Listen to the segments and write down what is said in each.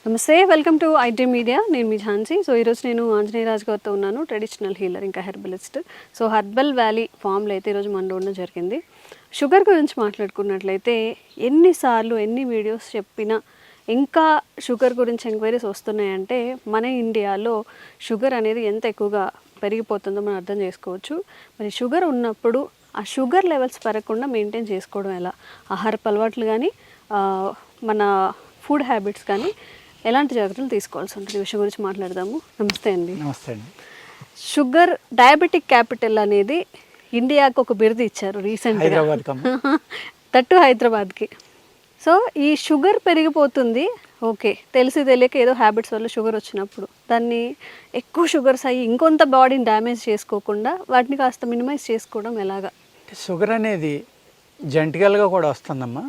నమస్తే, welcome to IT media. నేను మీ Jhansi. So ఈరోజు నేను ఆంజనేయ రాజు గారితో ఉన్నాను, ట్రెడిషనల్ హీలర్ ఇంకా హెర్బలిస్ట్. సో హర్బల్ వ్యాలీ ఫామ్లో అయితే ఈరోజు మనలో ఉండడం జరిగింది. షుగర్ గురించి మాట్లాడుకున్నట్లయితే ఎన్నిసార్లు ఎన్ని వీడియోస్ చెప్పినా ఇంకా షుగర్ గురించి ఎంక్వైరీస్ వస్తున్నాయంటే మన ఇండియాలో షుగర్ అనేది ఎంత ఎక్కువగా పెరిగిపోతుందో మనం అర్థం చేసుకోవచ్చు. మరి షుగర్ ఉన్నప్పుడు ఆ షుగర్ లెవెల్స్ పెరగకుండా మెయింటైన్ చేసుకోవడం ఎలా, ఆహారపు అలవాట్లు కానీ మన ఫుడ్ హ్యాబిట్స్ కానీ ఎలాంటి జాగ్రత్తలు తీసుకోవాల్సి ఉంటుంది, ఈ విషయం గురించి మాట్లాడదాము. నమస్తే అండి. నమస్తే అండి. షుగర్ డయాబెటిక్ క్యాపిటల్ అనేది ఇండియాకు ఒక బిరుదు ఇచ్చారు రీసెంట్గా, తట్టు హైదరాబాద్కి. సో ఈ షుగర్ పెరిగిపోతుంది, ఓకే, తెలిసి తెలియక ఏదో హ్యాబిట్స్ వల్ల షుగర్ వచ్చినప్పుడు దాన్ని ఎక్కువ షుగర్స్ అయ్యి ఇంకొంత బాడీని డ్యామేజ్ చేసుకోకుండా వాటిని కాస్త మినిమైజ్ చేసుకోవడం ఎలాగా? షుగర్ అనేది జెంటికల్గా కూడా వస్తుందమ్మా.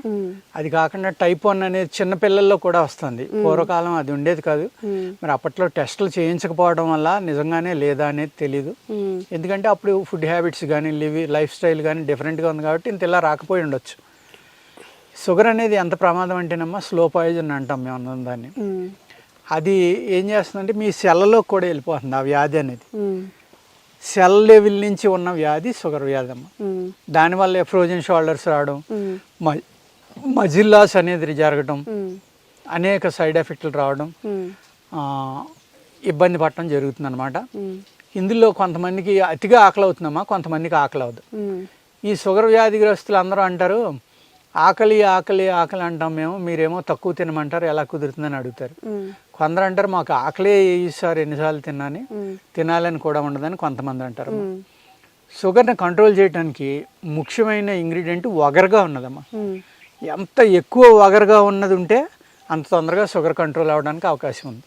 అది కాకుండా టైప్ 1 అనేది చిన్నపిల్లల్లో కూడా వస్తుంది. పూర్వకాలం అది ఉండేది కాదు. మరి అప్పట్లో టెస్టులు చేయించకపోవడం వల్ల నిజంగానే లేదా అనేది తెలీదు. ఎందుకంటే అప్పుడు ఫుడ్ హ్యాబిట్స్ కానీ లైఫ్ స్టైల్ కానీ డిఫరెంట్గా ఉంది కాబట్టి ఇంత ఇలా రాకపోయి ఉండొచ్చు. షుగర్ అనేది ఎంత ప్రమాదం అంటేనమ్మా స్లో పాయిజన్ అంటాం మేము అన్నం దాన్ని. అది ఏం చేస్తుందంటే మీ సెల్లలో కూడా వెళ్ళిపోతుంది ఆ వ్యాధి అనేది. సెల్ లెవెల్ నుంచి ఉన్న వ్యాధి షుగర్ వ్యాధి అమ్మ. దానివల్ల ఫ్రోజన్ షోల్డర్స్ రావడం, మజిల్ లాస్ అనేది జరగడం, అనేక సైడ్ ఎఫెక్ట్లు రావడం, ఇబ్బంది పడటం జరుగుతుంది అనమాట. ఇందులో కొంతమందికి అతిగా ఆకలి అవుతుందమ్మా, కొంతమందికి ఆకలి అవ్వదు. ఈ షుగర్ వ్యాధిగ్రస్తులు అందరూ అంటారు ఆకలి ఆకలి ఆకలి అంటాం మేము, మీరేమో తక్కువ తినమంటారు, ఎలా కుదురుతుందని అడుగుతారు. కొందరు అంటారు మాకు ఆకలే ఈసారి ఎన్నిసార్లు తినాలని కూడా ఉండదని కొంతమంది అంటారు. షుగర్ని కంట్రోల్ చేయడానికి ముఖ్యమైన ఇంగ్రీడియంట్ వగరుగా ఉన్నదమ్మా. ఎంత ఎక్కువ వగరుగా ఉన్నది ఉంటే అంత తొందరగా షుగర్ కంట్రోల్ అవ్వడానికి అవకాశం ఉంది.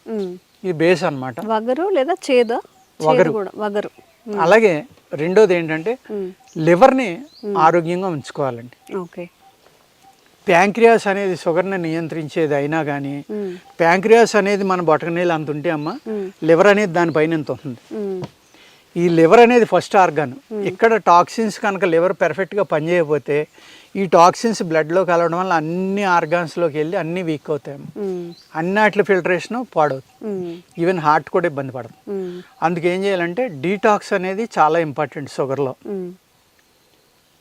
ఇది బేస్ అనమాట. వగరు లేదా చేదా? వగరు. అలాగే రెండోది ఏంటంటే లివర్ని ఆరోగ్యంగా ఉంచుకోవాలండి. ఓకే. ప్యాంక్రియాస్ అనేది షుగర్ని నియంత్రించేది అయినా కానీ ప్యాంక్రియాస్ అనేది మన బొటకనీళ్ళు అంత ఉంటే అమ్మ, లివర్ అనేది దానిపైన ఎంత ఉంటుంది. ఈ లివర్ అనేది ఫస్ట్ ఆర్గాన్. ఇక్కడ టాక్సిన్స్ కనుక లివర్ పెర్ఫెక్ట్గా పనిచేయకపోతే ఈ టాక్సిన్స్ బ్లడ్లో కలవడం వల్ల అన్ని ఆర్గాన్స్లోకి వెళ్ళి అన్నీ వీక్ అవుతాయి. అన్నిటి ఫిల్టరేషన్ పాడవుతుంది. ఈవెన్ హార్ట్ కూడా ఇబ్బంది పడుతుంది. అందుకే ఏం చేయాలంటే డీటాక్స్ అనేది చాలా ఇంపార్టెంట్ షుగర్లో.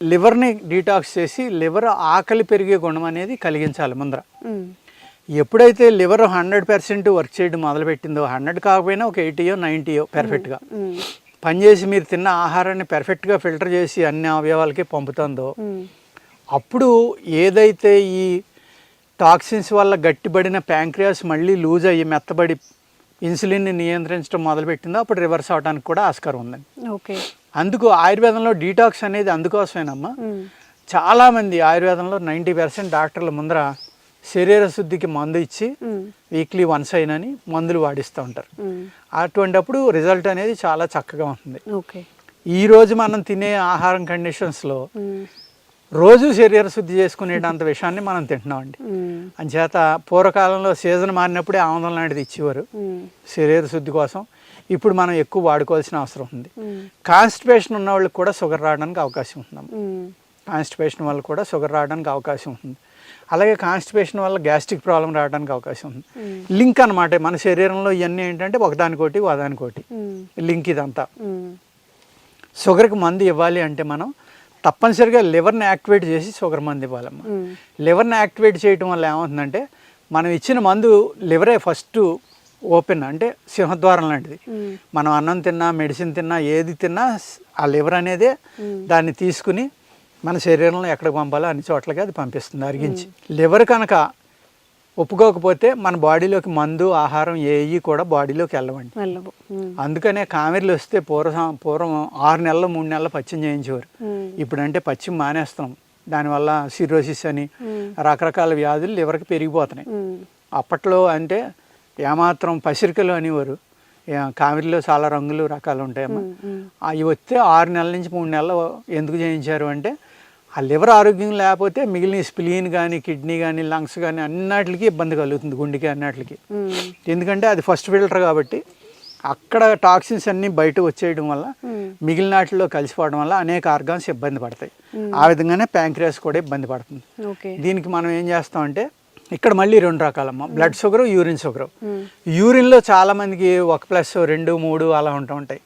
లివర్ని డీటాక్స్ చేసి లివర్ ఆకలి పెరిగే గుణం అనేది కలిగించాలి ముందర. ఎప్పుడైతే లివర్ 100% వర్క్ చేయడం మొదలుపెట్టిందో, 100 కాకపోయినా ఒక 80 90 పెర్ఫెక్ట్గా పనిచేసి మీరు తిన్న ఆహారాన్ని పెర్ఫెక్ట్గా ఫిల్టర్ చేసి అన్ని అవయవాలకి పంపుతుందో, అప్పుడు ఏదైతే ఈ టాక్సిన్స్ వల్ల గట్టిపడిన ప్యాంక్రియాస్ మళ్ళీ లూజ్ అయ్యి మెత్తబడి ఇన్సులిన్ని నియంత్రించడం మొదలుపెట్టిందో అప్పుడు రివర్స్ అవడానికి కూడా ఆస్కారం ఉందండి. ఓకే. అందుకు ఆయుర్వేదంలో డీటాక్స్ అనేది అందుకోసమేనమ్మా. చాలామంది ఆయుర్వేదంలో 90% డాక్టర్ల ముందర శరీర శుద్ధికి మందు ఇచ్చి వీక్లీ వన్స్ అయినని మందులు వాడిస్తూ ఉంటారు. అటువంటిప్పుడు రిజల్ట్ అనేది చాలా చక్కగా ఉంటుంది. ఈరోజు మనం తినే ఆహారం కండిషన్స్లో రోజు శరీర శుద్ధి చేసుకునేటంత విషయాన్ని మనం తింటున్నామండి. అంచేత పూర్వకాలంలో సీజన్ మారినప్పుడే ఆముదం లాంటిది ఇచ్చేవారు శరీర శుద్ధి కోసం. ఇప్పుడు మనం ఎక్కువ వాడుకోవాల్సిన అవసరం ఉంది. కాన్స్టిపేషన్ ఉన్న వాళ్ళకి కూడా షుగర్ రావడానికి అవకాశం ఉందమ్మా. కాన్స్టిపేషన్ వల్ల కూడా షుగర్ రావడానికి అవకాశం ఉంటుంది. అలాగే కాన్స్టిపేషన్ వల్ల గ్యాస్ట్రిక్ ప్రాబ్లం రావడానికి అవకాశం ఉంది. లింక్ అనమాట మన శరీరంలో ఇవన్నీ ఏంటంటే ఒకదానికోటి లింక్ ఇదంతా. షుగర్కి మందు ఇవ్వాలి అంటే మనం తప్పనిసరిగా లివర్ని యాక్టివేట్ చేసి షుగర్ మందు ఇవ్వాలమ్మా. లివర్ని యాక్టివేట్ చేయడం వల్ల ఏమవుతుందంటే మనం ఇచ్చిన మందు లివరే ఫస్ట్ ఓపెన్, అంటే సింహద్వారం లాంటిది. మనం అన్నం తిన్నా మెడిసిన్ తిన్నా ఏది తిన్నా ఆ లివర్ అనేదే దాన్ని తీసుకుని మన శరీరంలో ఎక్కడికి పంపాలో అన్ని చోట్లకి అది పంపిస్తుంది అరిగించి. లివర్ కనుక ఒప్పుకోకపోతే మన బాడీలోకి మందు ఆహారం ఏవి కూడా బాడీలోకి వెళ్ళవండి. అందుకనే కామెర్లు వస్తే పూర్వం 6 నెలలు 3 నెలలు పచ్చిం చేయించేవారు. ఇప్పుడంటే పచ్చిం మానేస్తాం. దానివల్ల సిరోసిస్ అని రకరకాల వ్యాధులు లివర్కి పెరిగిపోతున్నాయి. అప్పట్లో అంటే ఏమాత్రం పసిరికలు అనేవారు. కామెరీలో చాలా రంగులు రకాలు ఉంటాయమ్మా. అవి వస్తే 6 నెలల నుంచి 3 నెలలు ఎందుకు చేయించారు అంటే ఆ లివర్ ఆరోగ్యం లేకపోతే మిగిలిన స్ప్లీన్ కానీ కిడ్నీ కానీ లంగ్స్ కానీ అన్నిటికి ఇబ్బంది కలుగుతుంది, గుండెకి అన్నిటికి. ఎందుకంటే అది ఫస్ట్ ఫిల్టర్ కాబట్టి అక్కడ టాక్సిన్స్ అన్నీ బయట వచ్చేయడం వల్ల మిగిలిన వాటిలో కలిసిపోవడం వల్ల అనేక ఆర్గాన్స్ ఇబ్బంది పడతాయి. ఆ విధంగానే ప్యాంక్రియాస్ కూడా ఇబ్బంది పడుతుంది. దీనికి మనం ఏం చేస్తామంటే ఇక్కడ మళ్ళీ 2 రకాలమ్మా, బ్లడ్ షుగర్, యూరిన్ షుగర్. యూరిన్లో చాలా మందికి 1+2, 3 అలా ఉంటాయి.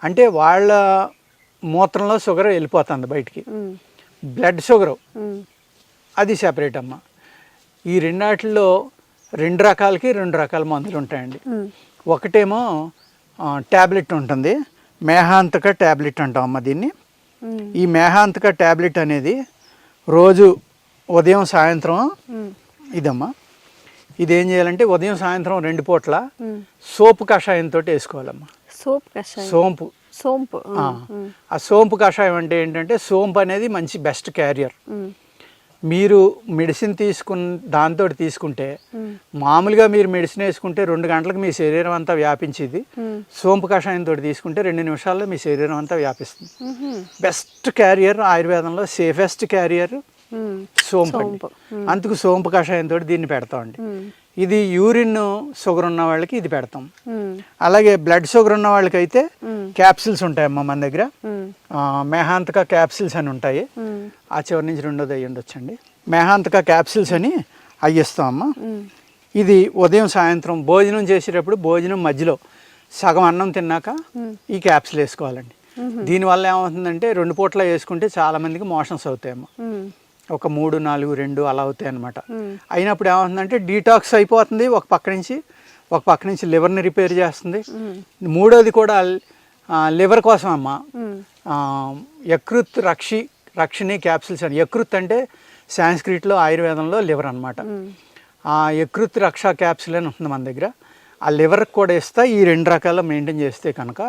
అంటే వాళ్ళ మూత్రంలో షుగర్ వెళ్ళిపోతుంది బయటికి. బ్లడ్ షుగర్ అది సెపరేట్ అమ్మా. ఈ రెండాటిల్లో 2 రకాలకి 2 రకాల మందులు ఉంటాయండి. ఒకటేమో ట్యాబ్లెట్ ఉంటుంది, మేహాంతక ట్యాబ్లెట్ అంటాం అమ్మ దీన్ని. ఈ మేహాంతక ట్యాబ్లెట్ అనేది రోజు ఉదయం సాయంత్రం ఇదమ్మా. ఇది ఏం చేయాలంటే ఉదయం సాయంత్రం 2 పూట్ల సోపు కషాయంతో వేసుకోవాలమ్మా. సోంపు. ఆ సోంపు కషాయం అంటే ఏంటంటే, సోంపు అనేది మంచి బెస్ట్ క్యారియర్. మీరు మెడిసిన్ దాంతో తీసుకుంటే, మామూలుగా మీరు మెడిసిన్ వేసుకుంటే 2 గంటలకు మీ శరీరం అంతా వ్యాపించేది. సోంపు కషాయంతో తీసుకుంటే 2 నిమిషాల్లో మీ శరీరం అంతా వ్యాపిస్తుంది. బెస్ట్ క్యారియర్ ఆయుర్వేదంలో, సేఫెస్ట్ క్యారియర్ సోంపు. అందుకు సోంపు కషాయంతో దీన్ని పెడతామండి. ఇది యూరిన్ షుగర్ ఉన్న వాళ్ళకి ఇది పెడతాం. అలాగే బ్లడ్ షుగర్ ఉన్న వాళ్ళకి అయితే క్యాప్సిల్స్ ఉంటాయమ్మా మన దగ్గర. మేహాంతక క్యాప్సిల్స్ అని ఉంటాయి. ఆ చివరి నుంచి 2వది అయ్యి ఉండొచ్చండి. మేహాంతక క్యాప్సిల్స్ అని అయ్యిస్తామమ్మా. ఇది ఉదయం సాయంత్రం భోజనం చేసేటప్పుడు భోజనం మధ్యలో సగం అన్నం తిన్నాక ఈ క్యాప్సిల్ వేసుకోవాలండి. దీనివల్ల ఏమవుతుందంటే 2 పూట్ల వేసుకుంటే చాలా మందికి మోషన్స్ అవుతాయమ్మా. ఒక 3, 4, 2 అలా అవుతాయి అనమాట. అయినప్పుడు ఏమవుతుందంటే డీటాక్స్ అయిపోతుంది ఒక పక్క నుంచి లివర్ని రిపేర్ చేస్తుంది. 3వది కూడా లివర్ కోసం అమ్మ, యకృత్ రక్షిణి క్యాప్సిల్స్ అని. యకృత్ అంటే సాంస్క్రిట్లో ఆయుర్వేదంలో లివర్ అనమాట. ఆ యకృత్ రక్ష క్యాప్సిల్ అని ఉంటుంది మన దగ్గర. ఆ లివర్కి కూడా ఇస్తా. ఈ 2 రకాల మెయింటైన్ చేస్తే కనుక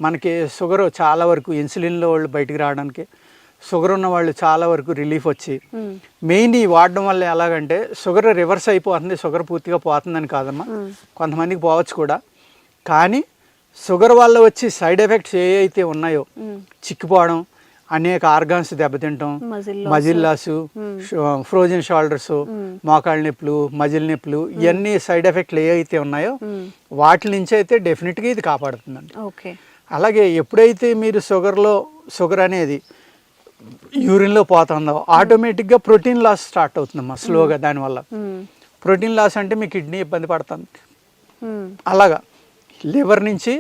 మనకి షుగర్ చాలా వరకు, ఇన్సులిన్లో వాళ్ళు బయటికి రావడానికి, షుగర్ ఉన్న వాళ్ళు చాలా వరకు రిలీఫ్ వచ్చి, మెయిన్ ఈ వాడడం వల్ల ఎలాగంటే షుగర్ రివర్స్ అయిపోతుంది. షుగర్ పూర్తిగా పోతుందని కాదమ్మా, కొంతమందికి పోవచ్చు కూడా. కానీ షుగర్ వల్ల వచ్చి సైడ్ ఎఫెక్ట్స్ ఏ అయితే ఉన్నాయో, చిక్కిపోవడం, అనేక ఆర్గాన్స్ దెబ్బతింటాం, మజిల్ లాసు, ఫ్రోజన్ షోల్డర్స్, మోకాళ్ళ నొప్పులు, మజిల్ నొప్పులు, ఇవన్నీ సైడ్ ఎఫెక్ట్లు ఏ అయితే ఉన్నాయో వాటి నుంచి అయితే డెఫినెట్గా ఇది కాపాడుతుందండి. అలాగే ఎప్పుడైతే మీరు షుగర్ అనేది యూరిన్లో పోతుందో ఆటోమేటిక్గా ప్రోటీన్ లాస్ స్టార్ట్ అవుతుందమ్మా స్లోగా. దానివల్ల ప్రోటీన్ లాస్ అంటే మీ కిడ్నీ ఇబ్బంది పడుతుంది. అలాగా లివర్ నుంచి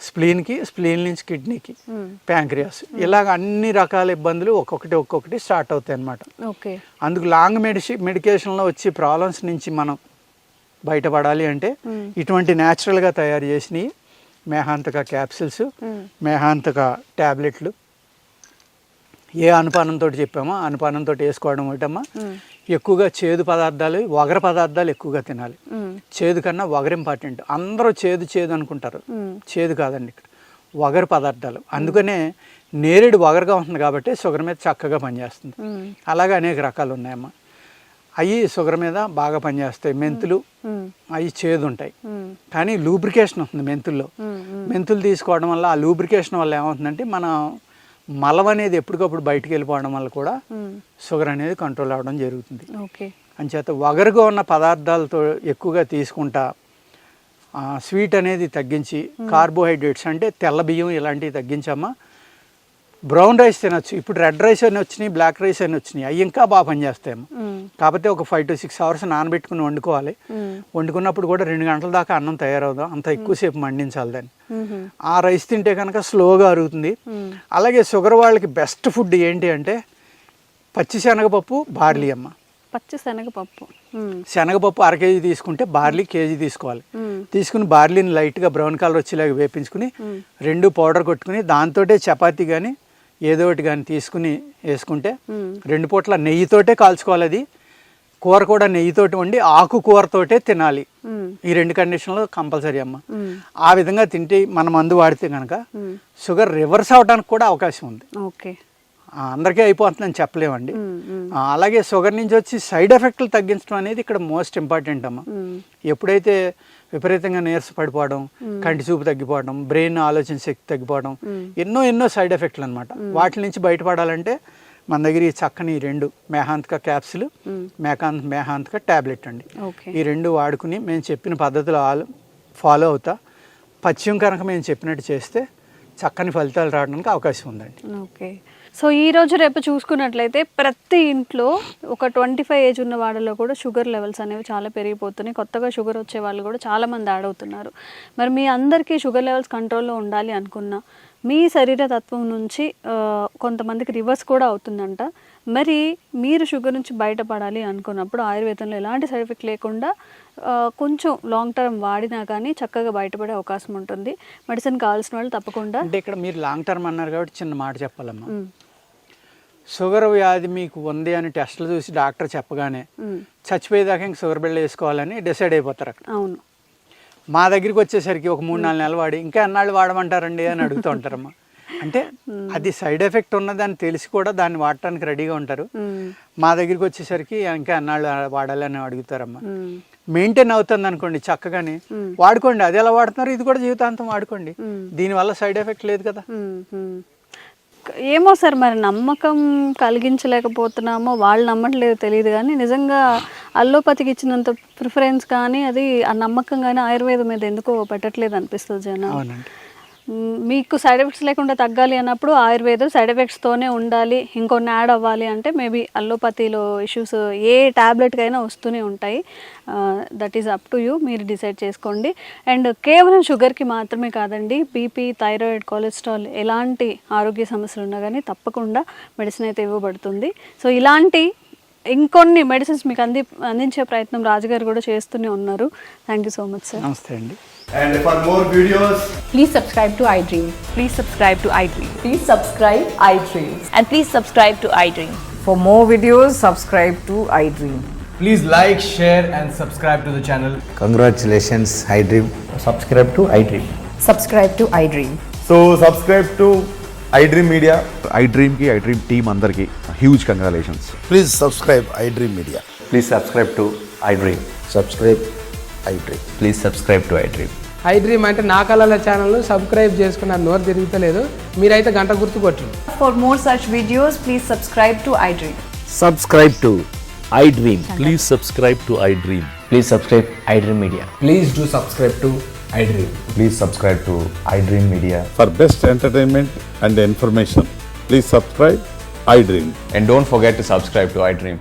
స్ప్లీన్కి, స్ప్లీన్ నుంచి కిడ్నీకి, ప్యాంక్రియాస్, ఇలాగ అన్ని రకాల ఇబ్బందులు ఒక్కొక్కటి స్టార్ట్ అవుతాయి అన్నమాట. అందుకు లాంగ్ మెడికేషన్లో వచ్చే ప్రాబ్లమ్స్ నుంచి మనం బయటపడాలి అంటే ఇటువంటి న్యాచురల్గా తయారు చేసినవి మేహాంతక క్యాప్సిల్స్, మేహాంతక ట్యాబ్లెట్లు. ఏ అనుపానంతో చెప్పామో అనుపానంతో వేసుకోవడం ఒకటమ్మా. ఎక్కువగా చేదు పదార్థాలు, వగర పదార్థాలు ఎక్కువగా తినాలి. చేదు కన్నా వగర ఇంపార్టెంట్. అందరూ చేదు అనుకుంటారు, చేదు కాదండి ఇక్కడ, వగర పదార్థాలు. అందుకనే నేరేడు వగరగా ఉంటుంది కాబట్టి షుగర్ మీద చక్కగా పనిచేస్తుంది. అలాగే అనేక రకాలు ఉన్నాయమ్మా. అవి షుగర్ మీద బాగా పనిచేస్తాయి. మెంతులు అవి చేదు ఉంటాయి, కానీ లూబ్రికేషన్ ఉంటుంది మెంతుల్లో. మెంతులు తీసుకోవడం వల్ల, ఆ లూబ్రికేషన్ వల్ల ఏమవుతుందంటే మన మలం అనేది ఎప్పటికప్పుడు బయటికి వెళ్ళిపోవడం వల్ల కూడా షుగర్ అనేది కంట్రోల్ అవ్వడం జరుగుతుంది. అంచేత వగరుగా ఉన్న పదార్థాలతో ఎక్కువగా తీసుకుంటా, స్వీట్ అనేది తగ్గించి, కార్బోహైడ్రేట్స్ అంటే తెల్ల బియ్యం ఇలాంటివి తగ్గించమ్మా. బ్రౌన్ రైస్ తినొచ్చు. ఇప్పుడు రెడ్ రైస్ అని వచ్చినాయి, బ్లాక్ రైస్ అని వచ్చినాయి. అవి ఇంకా బాగా పనిచేస్తాయేమో. కాకపోతే ఒక 5 to 6 hours నానబెట్టుకుని వండుకోవాలి. వండుకున్నప్పుడు కూడా 2 గంటల దాకా అన్నం తయారవుదాం, అంత ఎక్కువసేపు మండించాలి దాన్ని. ఆ రైస్ తింటే కనుక స్లోగా అరుగుతుంది. అలాగే షుగర్ వాళ్ళకి బెస్ట్ ఫుడ్ ఏంటి అంటే పచ్చిశనగపప్పు, బార్లీ అమ్మ. శనగపప్పు 1 kg తీసుకుంటే బార్లీ 1 kg తీసుకోవాలి. తీసుకుని బార్లీని లైట్గా బ్రౌన్ కలర్ వచ్చేలాగా వేపించుకుని 2 పౌడర్ కొట్టుకుని దాంతో చపాతీ కానీ ఏదో ఒకటి కానీ తీసుకుని వేసుకుంటే 2 పూట్ల నెయ్యితోటే కాల్చుకోవాలి. అది కూర కూడా నెయ్యితోటి వండి ఆకుకూరతోటే తినాలి. ఈ 2 కండిషన్లో కంపల్సరీ అమ్మ. ఆ విధంగా తింటే మన మందు వాడితే కనుక షుగర్ రివర్స్ అవడానికి కూడా అవకాశం ఉంది. అందరికీ అయిపోతుందని చెప్పలేమండి. అలాగే షుగర్ నుంచి వచ్చి సైడ్ ఎఫెక్ట్లు తగ్గించడం అనేది ఇక్కడ మోస్ట్ ఇంపార్టెంట్ అమ్మ. ఎప్పుడైతే విపరీతంగా నీరస పడిపోవడం, కంటి చూపు తగ్గిపోవడం, బ్రెయిన్ ఆలోచన శక్తి తగ్గిపోవడం, ఎన్నో సైడ్ ఎఫెక్ట్లు అనమాట. వాటి నుంచి బయటపడాలంటే మన దగ్గర ఈ చక్కని 2 మేహాంతక క్యాప్సిల్, మేహాంతక ట్యాబ్లెట్ అండి. ఈ 2 వాడుకుని మేము చెప్పిన పద్ధతులు ఫాలో అవుతా పథ్యం కనుక మేము చెప్పినట్టు చేస్తే చక్కని ఫలితాలు రావడానికి అవకాశం ఉందండి. సో ఈ రోజు రేపు చూసుకున్నట్లయితే ప్రతి ఇంట్లో ఒక 25 ఏజ్ ఉన్న వాళ్ళలో కూడా షుగర్ లెవెల్స్ అనేవి చాలా పెరిగిపోతున్నాయి. కొత్తగా షుగర్ వచ్చే వాళ్ళు కూడా చాలామంది యాడ్ అవుతున్నారు. మరి మీ అందరికీ షుగర్ లెవెల్స్ కంట్రోల్లో ఉండాలి అనుకున్నా మీ శరీర తత్వం నుంచి కొంతమందికి రివర్స్ కూడా అవుతుందంట. మరి మీరు షుగర్ నుంచి బయటపడాలి అనుకున్నప్పుడు ఆయుర్వేదంలో ఎలాంటి సైడ్ ఎఫెక్ట్ లేకుండా కొంచెం లాంగ్ టర్మ్ వాడినా కానీ చక్కగా బయటపడే అవకాశం ఉంటుంది. మెడిసిన్ కావాల్సిన వాళ్ళు తప్పకుండా. అంటే ఇక్కడ మీరు లాంగ్ టర్మ్ అన్నారు కాబట్టి చిన్న మాట చెప్పాలమ్మా. షుగర్ వ్యాధి మీకు ఉంది అని టెస్టులు చూసి డాక్టర్ చెప్పగానే చచ్చిపోయేదాకా ఇంక షుగర్ బిళ్ళ వేసుకోవాలని డిసైడ్ అయిపోతారు అక్కడ. అవును. మా దగ్గరికి వచ్చేసరికి ఒక 3-4 నెలలు వాడి ఇంకా ఎన్నాళ్ళు వాడమంటారండి అని అడుగుతూ ఉంటారమ్మా. అంటే అది సైడ్ ఎఫెక్ట్ ఉన్నదని తెలిసి కూడా దాన్ని వాడటానికి రెడీగా ఉంటారు. మా దగ్గరికి వచ్చేసరికి ఇంకా ఎన్నాళ్ళు వాడాలని అడుగుతారమ్మా. మెయింటైన్ అవుతుంది అనుకోండి చక్కగానే వాడుకోండి. అది ఎలా వాడుతున్నారు ఇది కూడా జీవితాంతం వాడుకోండి. దీనివల్ల సైడ్ ఎఫెక్ట్ లేదు కదా. ఏమో సార్ మరి నమ్మకం కలిగించలేకపోతున్నామో వాళ్ళు నమ్మట్లేదు తెలియదు కానీ నిజంగా అల్లోపతికి ఇచ్చినంత ప్రిఫరెన్స్ కానీ అది ఆ నమ్మకం కానీ ఆయుర్వేదం మీద ఎందుకో పెట్టట్లేదు అనిపిస్తుంది జనం. మీకు సైడ్ ఎఫెక్ట్స్ లేకుండా తగ్గాలి అన్నప్పుడు ఆయుర్వేదం సైడ్ ఎఫెక్ట్స్తోనే ఉండాలి, ఇంకొన్ని యాడ్ అవ్వాలి అంటే మేబీ అల్లోపతిలో ఇష్యూస్ ఏ ట్యాబ్లెట్కైనా వస్తూనే ఉంటాయి. That is up to you, మీరు డిసైడ్ చేసుకోండి. అండ్ కేవలం షుగర్కి మాత్రమే కాదండి, బీపీ, థైరాయిడ్, కొలెస్ట్రాల్ ఎలాంటి ఆరోగ్య సమస్యలు ఉన్నా కానీ తప్పకుండా మెడిసిన్ అయితే ఇవ్వబడుతుంది. సో ఇలాంటి ఇంకొన్ని మెడిసిన్స్ మీకు అందించే ప్రయత్నం రాజుగారు కూడా చేస్తూనే ఉన్నారు. Thank you so much sir. నమస్తే అండి. And for more videos, please subscribe to iDream. Please subscribe to iDream. Please subscribe iDream. And please subscribe to iDream. For more videos, subscribe to iDream. please like, share and subscribe to the channel. Congratulations, iDream. Subscribe to iDream. Subscribe to iDream. So subscribe to iDream Media. iDream ki iDream team andarki huge congratulations. Please subscribe iDream Media. Please subscribe to iDream. Subscribe iDream. Please subscribe to iDream. iDream అంటే నా కళల ఛానల్ను subscribe చేసుకున్న నోరు తిరుగుతలేదు, మీరైతే గంట గుర్తు కొట్టండి. For more such videos, please subscribe to iDream. Subscribe to iDream. Please subscribe to iDream. Please subscribe iDream Media. Please do subscribe to iDream. Please subscribe to iDream Media. For best entertainment and information, please subscribe iDream. And don't forget to subscribe to iDream.